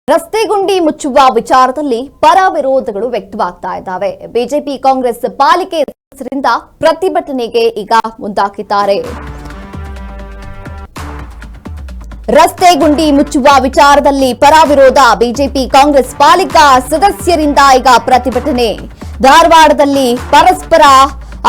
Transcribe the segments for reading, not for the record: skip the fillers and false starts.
ರಸ್ತೆ ಗುಂಡಿ ಮುಚ್ಚುವ ವಿಚಾರದಲ್ಲಿ ಪರ ವಿರೋಧಗಳು ವ್ಯಕ್ತವಾಗ್ತಾ ಇದ್ದಾವೆ. ಬಿಜೆಪಿ ಕಾಂಗ್ರೆಸ್ ಪಾಲಿಕೆ ಸದಸ್ಯರಿಂದ ಪ್ರತಿಭಟನೆಗೆ ಈಗ ಮುಂದಾಗಿದ್ದಾರೆ. ರಸ್ತೆ ಗುಂಡಿ ಮುಚ್ಚುವ ವಿಚಾರದಲ್ಲಿ ಪರ ವಿರೋಧ ಬಿಜೆಪಿ ಕಾಂಗ್ರೆಸ್ ಪಾಲಿಕಾ ಸದಸ್ಯರಿಂದ ಈಗ ಪ್ರತಿಭಟನೆ. ಧಾರವಾಡದಲ್ಲಿ ಪರಸ್ಪರ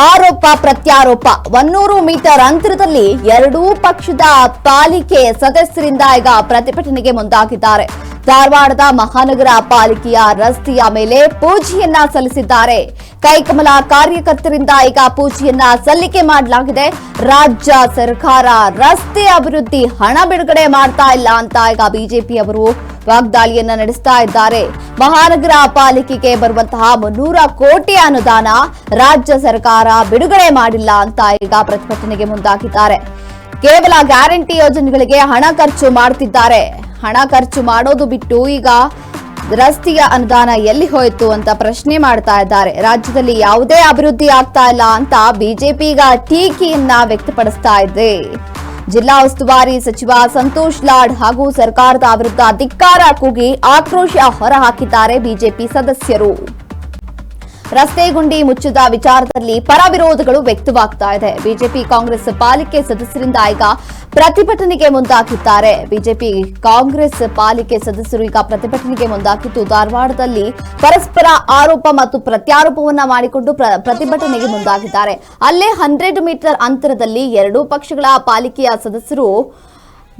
ಆರೋಪ ಪ್ರತ್ಯಾರೋಪ. 100 ಮೀಟರ್ ಅಂತರದಲ್ಲಿ ಎರಡೂ ಪಕ್ಷದ ಪಾಲಿಕೆ ಸದಸ್ಯರಿಂದ ಈಗ ಪ್ರತಿಭಟನೆಗೆ ಮುಂದಾಗಿದ್ದಾರೆ. ಧಾರವಾಡದ ಮಹಾನಗರ ಪಾಲಿಕೆಯ ರಸ್ತೆಯ ಮೇಲೆ ಪೂಜೆಯನ್ನ ಸಲ್ಲಿಸಿದ್ದಾರೆ. ಕೈಕಮಲ ಕಾರ್ಯಕರ್ತರಿಂದ ಈಗ ಪೂಜೆಯನ್ನ ಸಲ್ಲಿಕೆ ಮಾಡಲಾಗಿದೆ. ರಾಜ್ಯ ಸರ್ಕಾರ ರಸ್ತೆ ಅಭಿವೃದ್ಧಿ ಹಣ ಬಿಡುಗಡೆ ಮಾಡ್ತಾ ಇಲ್ಲ ಅಂತ ಈಗ ಬಿಜೆಪಿ ಅವರು ವಾಗ್ದಾಳಿಯನ್ನ ನಡೆಸ್ತಾ ಇದ್ದಾರೆ. ಮಹಾನಗರ ಪಾಲಿಕೆಗೆ ಬರುವಂತಹ 300 ಕೋಟಿ ಅನುದಾನ ರಾಜ್ಯ ಸರ್ಕಾರ ಬಿಡುಗಡೆ ಮಾಡಿಲ್ಲ ಅಂತ ಈಗ ಪ್ರತಿಭಟನೆಗೆ ಮುಂದಾಗಿದ್ದಾರೆ. ಕೇವಲ ಗ್ಯಾರಂಟಿ ಯೋಜನೆಗಳಿಗೆ ಹಣ ಖರ್ಚು ಮಾಡುತ್ತಿದ್ದಾರೆ. ಹಣ ಖರ್ಚು ಮಾಡೋದು ಬಿಟ್ಟು ಈಗ ರಸ್ತೆಯ ಅನುದಾನ ಎಲ್ಲಿ ಹೋಯಿತು ಅಂತ ಪ್ರಶ್ನೆ ಮಾಡ್ತಾ ಇದ್ದಾರೆ. ರಾಜ್ಯದಲ್ಲಿ ಯಾವುದೇ ಅಭಿವೃದ್ಧಿ ಆಗ್ತಾ ಇಲ್ಲ ಅಂತ ಬಿಜೆಪಿ ಈಗ ಟೀಕೆಯನ್ನ ವ್ಯಕ್ತಪಡಿಸ್ತಾ ಇದೆ. ಜಿಲ್ಲಾ ಉಸ್ತುವಾರಿ ಸಚಿವ ಸಂತೋಷ್ ಲಾಡ್ ಹಾಗೂ ಸರ್ಕಾರದ ವಿರುದ್ಧ ಧಿಕ್ಕಾರ ಕೂಗಿ ಆಕ್ರೋಶ ಹೊರಹಾಕಿದ್ದಾರೆ ಬಿಜೆಪಿ ಸದಸ್ಯರು. ರಸ್ತೆ ಗುಂಡಿ ಮುಚ್ಚಿದ ವಿಚಾರದಲ್ಲಿ ಪರ ವಿರೋಧಗಳು ವ್ಯಕ್ತವಾಗ್ತಾ ಇದೆ. ಬಿಜೆಪಿ ಕಾಂಗ್ರೆಸ್ ಪಾಲಿಕೆ ಸದಸ್ಯರಿಂದ ಈಗ ಪ್ರತಿಭಟನೆಗೆ ಮುಂದಾಗಿದ್ದಾರೆ. ಬಿಜೆಪಿ ಕಾಂಗ್ರೆಸ್ ಪಾಲಿಕೆ ಸದಸ್ಯರು ಈಗ ಪ್ರತಿಭಟನೆಗೆ ಮುಂದಾಗಿದ್ದು ಧಾರವಾಡದಲ್ಲಿ ಪರಸ್ಪರ ಆರೋಪ ಮತ್ತು ಪ್ರತ್ಯಾರೋಪವನ್ನ ಮಾಡಿಕೊಂಡು ಪ್ರತಿಭಟನೆಗೆ ಮುಂದಾಗಿದ್ದಾರೆ. ಅಲ್ಲೇ 100 ಮೀಟರ್ ಅಂತರದಲ್ಲಿ ಎರಡೂ ಪಕ್ಷಗಳ ಪಾಲಿಕೆಯ ಸದಸ್ಯರು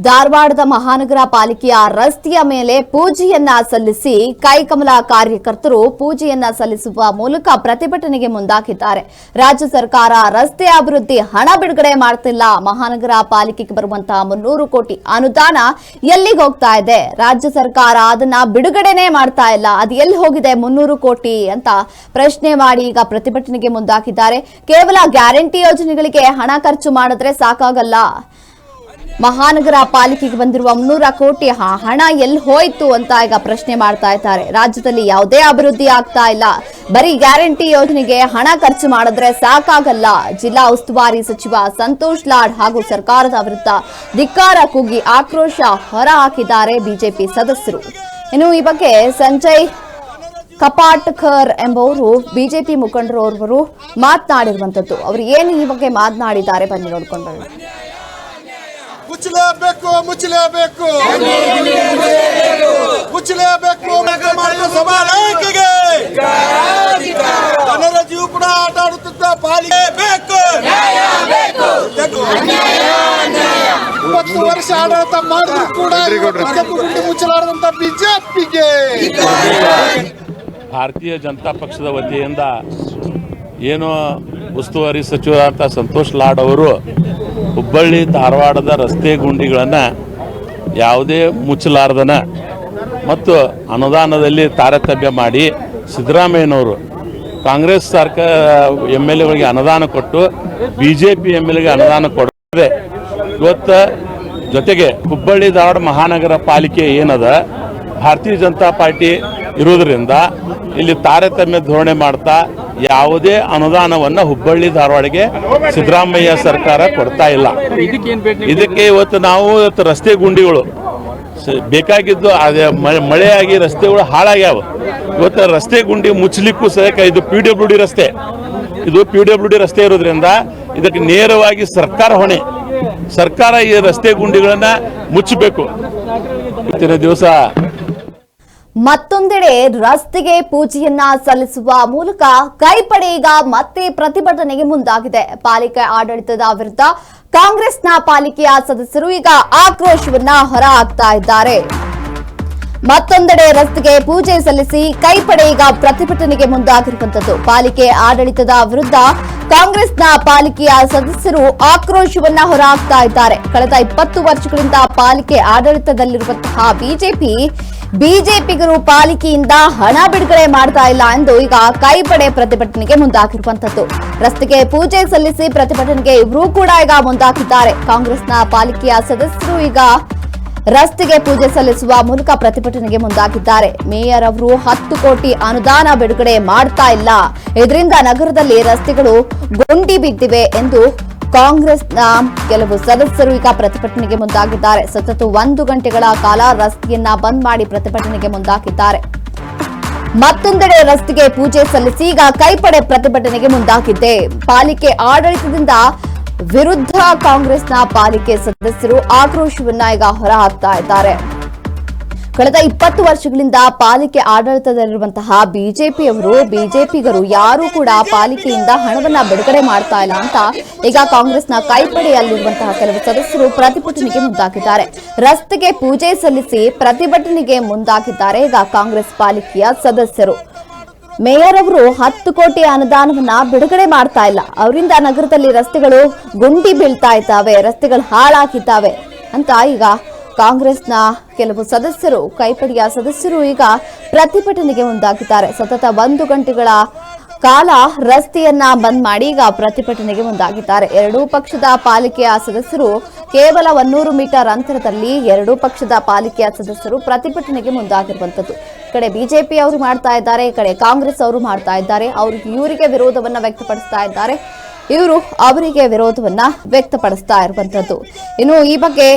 ಧಾರವಾಡದ ಮಹಾನಗರ ಪಾಲಿಕೆಯ ರಸ್ತೆಯ ಮೇಲೆ ಪೂಜೆಯನ್ನ ಸಲ್ಲಿಸಿ ಕೈಕಮಲ ಕಾರ್ಯಕರ್ತರು ಪೂಜೆಯನ್ನ ಸಲ್ಲಿಸುವ ಮೂಲಕ ಪ್ರತಿಭಟನೆಗೆ ಮುಂದಾಗಿದ್ದಾರೆ. ರಾಜ್ಯ ಸರ್ಕಾರ ರಸ್ತೆ ಅಭಿವೃದ್ಧಿ ಹಣ ಬಿಡುಗಡೆ ಮಾಡ್ತಿಲ್ಲ. ಮಹಾನಗರ ಪಾಲಿಕೆಗೆ ಬರುವಂತಹ 300 ಕೋಟಿ ಅನುದಾನ ಎಲ್ಲಿಗೆ ಹೋಗ್ತಾ ಇದೆ? ರಾಜ್ಯ ಸರ್ಕಾರ ಅದನ್ನ ಬಿಡುಗಡೆನೇ ಮಾಡ್ತಾ ಇಲ್ಲ. ಅದು ಎಲ್ಲಿ ಹೋಗಿದೆ 300 ಕೋಟಿ ಅಂತ ಪ್ರಶ್ನೆ ಮಾಡಿ ಈಗ ಪ್ರತಿಭಟನೆಗೆ ಮುಂದಾಗಿದ್ದಾರೆ. ಕೇವಲ ಗ್ಯಾರಂಟಿ ಯೋಜನೆಗಳಿಗೆ ಹಣ ಖರ್ಚು ಮಾಡಿದ್ರೆ ಸಾಕಾಗಲ್ಲ. ಮಹಾನಗರ ಪಾಲಿಕೆಗೆ ಬಂದಿರುವ 300 ಕೋಟಿ ಹಣ ಎಲ್ಲಿ ಹೋಯ್ತು ಅಂತ ಈಗ ಪ್ರಶ್ನೆ ಮಾಡ್ತಾ ಇದ್ದಾರೆ. ರಾಜ್ಯದಲ್ಲಿ ಯಾವುದೇ ಅಭಿವೃದ್ಧಿ ಆಗ್ತಾ ಇಲ್ಲ. ಬರೀ ಗ್ಯಾರಂಟಿ ಯೋಜನೆಗೆ ಹಣ ಖರ್ಚು ಮಾಡಿದ್ರೆ ಸಾಕಾಗಲ್ಲ. ಜಿಲ್ಲಾ ಉಸ್ತುವಾರಿ ಸಚಿವ ಸಂತೋಷ್ ಲಾಡ್ ಹಾಗೂ ಸರ್ಕಾರದ ವಿರುದ್ಧ ಧಿಕ್ಕಾರ ಕೂಗಿ ಆಕ್ರೋಶ ಹೊರಹಾಕಿದ್ದಾರೆ ಬಿಜೆಪಿ ಸದಸ್ಯರು. ಇನ್ನು ಈ ಬಗ್ಗೆ ಸಂಜಯ್ ಕಪಾಟ್ಕರ್ ಎಂಬುವರು ಬಿಜೆಪಿ ಮುಖಂಡರವರು ಮಾತನಾಡಿರುವಂತದ್ದು. ಅವರು ಏನು ಈ ಬಗ್ಗೆ ಮಾತನಾಡಿದ್ದಾರೆ ಬನ್ನಿ ನೋಡ್ಕೊಂಡು. ಮುಚ್ಚಲೇಬೇಕು ಮುಚ್ಚಲೇಬೇಕು ಮುಚ್ಚಲೇಬೇಕು ಸಭಾನಾಯಕಿಗೆ ಜನರ ಜೀವ ಕೂಡ ಆಟ ಆಡುತ್ತಿದ್ದ ಪಾಲಿಕೆ ಬೇಕು. 20 ವರ್ಷ ಆಡಳಿತ ಮಾಡಿದ್ರು ಕೂಡ ಗುಂಡಿ ಮುಚ್ಚಲಾರದಂತ ಬಿಜೆಪಿಗೆ ಭಾರತೀಯ ಜನತಾ ಪಕ್ಷದ ವತಿಯಿಂದ ಏನು ಉಸ್ತುವಾರಿ ಸಚಿವರಾದ ಸಂತೋಷ್ ಲಾಡ್ ಅವರು ಹುಬ್ಬಳ್ಳಿ ಧಾರವಾಡದ ರಸ್ತೆ ಗುಂಡಿಗಳನ್ನು ಯಾವುದೇ ಮುಚ್ಚಲಾರ್ದನ ಮತ್ತು ಅನುದಾನದಲ್ಲಿ ತಾರತಮ್ಯ ಮಾಡಿ ಸಿದ್ದರಾಮಯ್ಯನವರು ಕಾಂಗ್ರೆಸ್ ಸರ್ಕಾರ MLAಗಳಿಗೆ ಅನುದಾನ ಕೊಟ್ಟು BJP MLAಗೆ ಅನುದಾನ ಕೊಡದೆ ಇವತ್ತು ಜೊತೆಗೆ ಹುಬ್ಬಳ್ಳಿ ಧಾರವಾಡ ಮಹಾನಗರ ಪಾಲಿಕೆ ಏನದ ಭಾರತೀಯ ಜನತಾ ಪಾರ್ಟಿ ಇರೋದ್ರಿಂದ ಇಲ್ಲಿ ತಾರತಮ್ಯ ಧೋರಣೆ ಮಾಡ್ತಾ ಯಾವುದೇ ಅನುದಾನವನ್ನು ಹುಬ್ಬಳ್ಳಿ ಧಾರವಾಡಗೆ ಸಿದ್ದರಾಮಯ್ಯ ಸರ್ಕಾರ ಕೊಡ್ತಾ ಇಲ್ಲ. ಇದಕ್ಕೆ ಇವತ್ತು ನಾವು ರಸ್ತೆ ಗುಂಡಿಗಳು ಬೇಕಾಗಿದ್ದು ಅದೇ ಮಳೆಯಾಗಿ ರಸ್ತೆಗಳು ಹಾಳಾಗ್ಯಾವ. ಇವತ್ತು ರಸ್ತೆ ಗುಂಡಿ ಮುಚ್ಚಲಿಕ್ಕೂ ಸಹ ಇದು PWD ರಸ್ತೆ, ಇದು PWD ರಸ್ತೆ ಇರೋದ್ರಿಂದ ಇದಕ್ಕೆ ನೇರವಾಗಿ ಸರ್ಕಾರ ಹೊಣೆ. ಸರ್ಕಾರ ಈ ರಸ್ತೆ ಗುಂಡಿಗಳನ್ನ ಮುಚ್ಚಬೇಕು. ಇವತ್ತಿನ ದಿವಸ ಮತ್ತೊಂದೆಡೆ ರಸ್ತೆಗೆ ಪೂಜೆಯನ್ನ ಸಲ್ಲಿಸುವ ಮೂಲಕ ಕೈಪಡೆ ಈಗ ಮತ್ತೆ ಪ್ರತಿಭಟನೆಗೆ ಮುಂದಾಗಿದೆ. ಪಾಲಿಕೆ ಆಡಳಿತದ ವಿರುದ್ಧ ಕಾಂಗ್ರೆಸ್ನ ಪಾಲಿಕೆಯ ಸದಸ್ಯರು ಈಗ ಆಕ್ರೋಶವನ್ನ ಹೊರಹಾಕ್ತಾ ಇದ್ದಾರೆ. ಮತ್ತೊಂದೆಡೆ ರಸ್ತೆಗೆ ಪೂಜೆ ಸಲ್ಲಿಸಿ ಕೈಪಡೆ ಈಗ ಪ್ರತಿಭಟನೆಗೆ ಮುಂದಾಗಿರುವಂತದ್ದು. ಪಾಲಿಕೆ ಆಡಳಿತದ ವಿರುದ್ಧ ಕಾಂಗ್ರೆಸ್ನ ಪಾಲಿಕೆಯ ಸದಸ್ಯರು ಆಕ್ರೋಶವನ್ನ ಹೊರಹಾಕ್ತಾ ಇದ್ದಾರೆ. ಕಳೆದ 20 ವರ್ಷಗಳಿಂದ ಪಾಲಿಕೆ ಆಡಳಿತದಲ್ಲಿರುವಂತಹ ಬಿಜೆಪಿಗರು ಪಾಲಿಕೆಯಿಂದ ಹಣ ಬಿಡುಗಡೆ ಮಾಡ್ತಾ ಇಲ್ಲ ಎಂದು ಈಗ ಕೈಪಡೆ ಪ್ರತಿಭಟನೆಗೆ ಮುಂದಾಗಿರುವಂತದ್ದು. ರಸ್ತೆಗೆ ಪೂಜೆ ಸಲ್ಲಿಸಿ ಪ್ರತಿಭಟನೆಗೆ ಇವರು ಕೂಡ ಈಗ ಮುಂದಾಗಿದ್ದಾರೆ. ಕಾಂಗ್ರೆಸ್ನ ಪಾಲಿಕೆಯ ಸದಸ್ಯರು ಈಗ ರಸ್ತೆಗೆ ಪೂಜೆ ಸಲ್ಲಿಸುವ ಮೂಲಕ ಪ್ರತಿಭಟನೆಗೆ ಮುಂದಾಗಿದ್ದಾರೆ. ಮೇಯರ್ ಅವರು 10 ಕೋಟಿ ಅನುದಾನ ಬಿಡುಗಡೆ ಮಾಡ್ತಾ ಇಲ್ಲ. ಇದರಿಂದ ನಗರದಲ್ಲಿ ರಸ್ತೆಗಳು ಗುಂಡಿ ಬಿದ್ದಿವೆ ಎಂದು ಕಾಂಗ್ರೆಸ್ನ ಕೆಲವು ಸದಸ್ಯರು ಈಗ ಪ್ರತಿಭಟನೆಗೆ ಮುಂದಾಗಿದ್ದಾರೆ. ಸತತ 1 ಗಂಟೆಗಳ ಕಾಲ ರಸ್ತೆಯನ್ನ ಬಂದ್ ಮಾಡಿ ಪ್ರತಿಭಟನೆಗೆ ಮುಂದಾಗಿದ್ದಾರೆ. ಮತ್ತೊಂದೆಡೆ ರಸ್ತೆಗೆ ಪೂಜೆ ಸಲ್ಲಿಸಿ ಈಗ ಕೈಪಡೆ ಪ್ರತಿಭಟನೆಗೆ ಮುಂದಾಗಿದೆ. ಪಾಲಿಕೆ ಆಡಳಿತದಿಂದ ವಿರುದ್ಧ ಕಾಂಗ್ರೆಸ್ನ ಪಾಲಿಕೆ ಸದಸ್ಯರು ಆಕ್ರೋಶವನ್ನ ಈಗ ಹೊರಹಾಕ್ತಾ ಇದ್ದಾರೆ. ಕಳೆದ 20 ವರ್ಷಗಳಿಂದ ಪಾಲಿಕೆ ಆಡಳಿತದಲ್ಲಿರುವಂತಹ ಬಿಜೆಪಿಗರು ಯಾರೂ ಕೂಡ ಪಾಲಿಕೆಯಿಂದ ಹಣವನ್ನ ಬಿಡುಗಡೆ ಮಾಡ್ತಾ ಇಲ್ಲ ಅಂತ ಈಗ ಕಾಂಗ್ರೆಸ್ನ ಕೈಪಡೆಯಲ್ಲಿರುವಂತಹ ಕೆಲವು ಸದಸ್ಯರು ಪ್ರತಿಭಟನೆಗೆ ಮುಂದಾಗಿದ್ದಾರೆ. ರಸ್ತೆಗೆ ಪೂಜೆ ಸಲ್ಲಿಸಿ ಪ್ರತಿಭಟನೆಗೆ ಮುಂದಾಗಿದ್ದಾರೆ ಈಗ ಕಾಂಗ್ರೆಸ್ ಪಾಲಿಕೆಯ ಸದಸ್ಯರು. ಮೇಯರ್ ಅವರು 10 ಕೋಟಿ ಅನುದಾನವನ್ನ ಬಿಡುಗಡೆ ಮಾಡ್ತಾ ಇಲ್ಲ, ಅವರಿಂದ ನಗರದಲ್ಲಿ ರಸ್ತೆಗಳು ಗುಂಡಿ ಬೀಳ್ತಾ ಇದ್ದಾವೆ, ರಸ್ತೆಗಳು ಹಾಳಾಗಿದ್ದಾವೆ ಅಂತ ಈಗ ಕಾಂಗ್ರೆಸ್ನ ಕೆಲವು ಸದಸ್ಯರು, ಕೈಪಡೆಯ ಸದಸ್ಯರು ಈಗ ಪ್ರತಿಭಟನೆಗೆ ಮುಂದಾಗಿದ್ದಾರೆ. ಸತತ 1 ಗಂಟೆಗಳ ಕಾಲ ರಸ್ತೆಯನ್ನ ಬಂದ್ ಮಾಡಿ ಈಗ ಪ್ರತಿಭಟನೆಗೆ ಮುಂದಾಗಿದ್ದಾರೆ. ಎರಡೂ ಪಕ್ಷದ ಪಾಲಿಕೆಯ ಸದಸ್ಯರು ಕೇವಲ 100 ಮೀಟರ್ ಅಂತರದಲ್ಲಿ ಎರಡೂ ಪಕ್ಷದ ಪಾಲಿಕೆಯ ಸದಸ್ಯರು ಪ್ರತಿಭಟನೆಗೆ ಮುಂದಾಗಿರುವಂತದ್ದು. ಈ ಕಡೆ ಬಿಜೆಪಿ ಅವರು ಮಾಡ್ತಾ ಇದ್ದಾರೆ, ಈ ಕಡೆ ಕಾಂಗ್ರೆಸ್ ಅವರು ಮಾಡ್ತಾ ಇದ್ದಾರೆ. ಇವರಿಗೆ ವಿರೋಧವನ್ನ ವ್ಯಕ್ತಪಡಿಸ್ತಾ ಇದ್ದಾರೆ, ಇವರು ಅವರಿಗೆ ವಿರೋಧವನ್ನ ವ್ಯಕ್ತಪಡಿಸ್ತಾ ಇರುವಂತದ್ದು. ಇನ್ನು ಈ ಬಗ್ಗೆ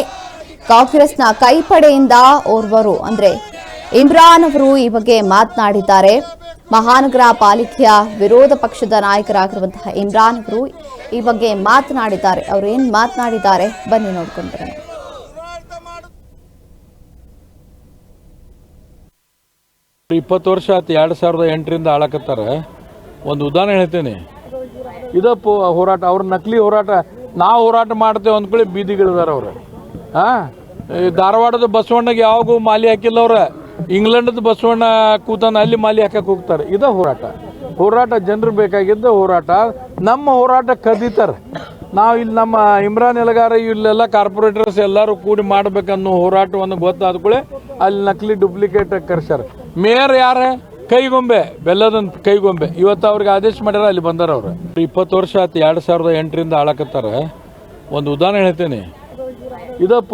ಕಾಂಗ್ರೆಸ್ನ ಕೈಪಡೆಯಿಂದ ಓರ್ವರು ಅಂದ್ರೆ ಇಮ್ರಾನ್ ಅವರು ಈ ಬಗ್ಗೆ ಮಾತನಾಡಿದ್ದಾರೆ. ಮಹಾನಗರ ಪಾಲಿಕೆಯ ವಿರೋಧ ಪಕ್ಷದ ನಾಯಕರಾಗಿರುವಂತಹ ಇಮ್ರಾನ್ ಅವರು ಈ ಬಗ್ಗೆ ಮಾತನಾಡಿದ್ದಾರೆ. ಅವರು ಏನ್ ಮಾತನಾಡಿದ್ದಾರೆ ಬನ್ನಿ ನೋಡ್ಕೊಂಡು ಬರೋಣ. 20 ವರ್ಷ ಆಯ್ತು, 2008ರಿಂದ ಆಳಕತ್ತಾರ. ಒಂದು ಉದಾಹರಣೆ ಹೇಳ್ತೇನೆ, ಇದಪ್ಪ ಹೋರಾಟ, ಅವ್ರ ನಕಲಿ ಹೋರಾಟ. ನಾವು ಹೋರಾಟ ಮಾಡ್ತೇವೆ ಅಂದ್ಕೊಳ್ಳಿ ಬೀದಿಗಿಳಿದಾರ ಅವ್ರು. ಧಾರವಾಡದ ಬಸವಣ್ಣಗೆ ಯಾವಾಗೂ ಮಾಲಿ ಹಾಕಿಲ್ಲ ಅವ್ರ. ಇಂಗ್ಲೆಂಡದ ಬಸವಣ್ಣ ಕೂತಾನ, ಅಲ್ಲಿ ಮಾಲಿ ಹಾಕಕ್ಕೆ ಹೋಗ್ತಾರೆ. ಇದ ಹೋರಾಟ ಜನರು ಬೇಕಾಗಿದ್ದ ಹೋರಾಟ. ನಮ್ಮ ಹೋರಾಟ ಕದೀತಾರೆ. ನಾವು ಇಲ್ಲಿ ನಮ್ಮ ಇಮ್ರಾನ್ ಎಲಗಾರ ಇಲ್ಲೆಲ್ಲ ಕಾರ್ಪೊರೇಟರ್ಸ್ ಎಲ್ಲರೂ ಕೂಡಿ ಮಾಡ್ಬೇಕನ್ನೋ ಹೋರಾಟವನ್ನು ಗೊತ್ತಾದ ಕೂಡಲೇ ಅಲ್ಲಿ ನಕಲಿ ಡೂಪ್ಲಿಕೇಟ್ ಕರ್ಸ್ಯಾರ. ಮೇಯರ್ ಯಾರ ಕೈಗೊಂಬೆ, ಬೆಲ್ಲದಂತ ಕೈಗೊಂಬೆ. ಇವತ್ತು ಅವ್ರಿಗೆ ಆದೇಶ ಮಾಡ್ಯಾರ, ಅಲ್ಲಿ ಬಂದಾರ ಅವ್ರು. 20 ವರ್ಷ ಆಯ್ತು, 2008ರಿಂದ ಆಳಕತ್ತಾರ. ಒಂದು ಉದಾಹರಣೆ ಹೇಳ್ತೇನೆ, ಇದಪ್ಪ